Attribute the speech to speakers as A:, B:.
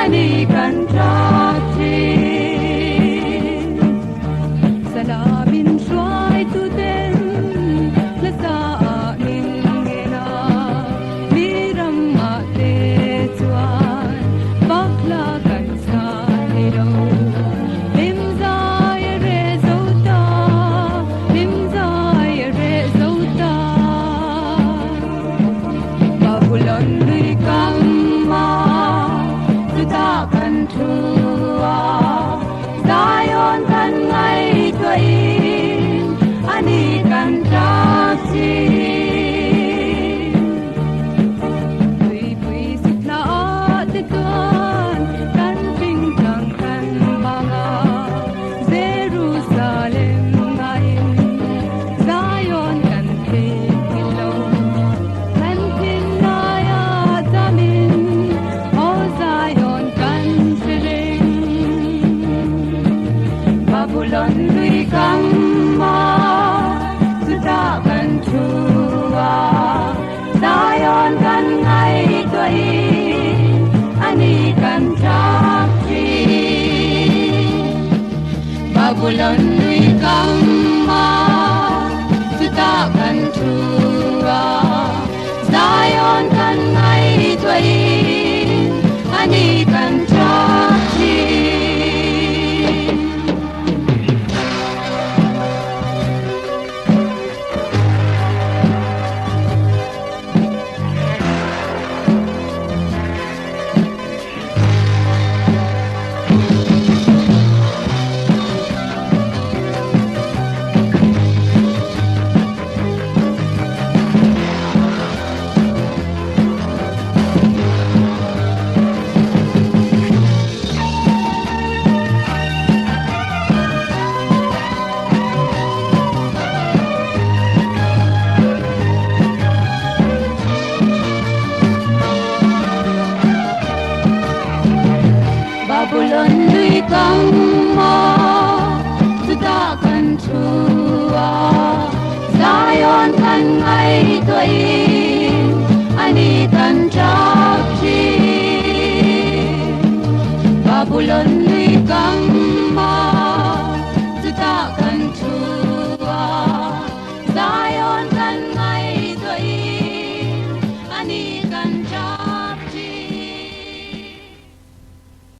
A: ani kan trachin salabin shuai tu den la sa min ngena miram ma te chuan bakla kan sa ni lo lim zai re zota lim zai re zota babulon lui kam ma tu ta kan thua Zion kan ngai toi ani kan taksi pui pui sikla te tuan kan ping tang kan banga Jerusalem ngai Zion kan te kilo kan tin na ya tamin o Zion kan siring Babylon lui kam ma tu ta kan thua Zion kan ngai toi ani kan taksi Babylon lui kam ma tu ta kan thua Zion kan ngai toi ani kan taksi Babylon lui kam ma tu ta kan thua Zion kan ngai toi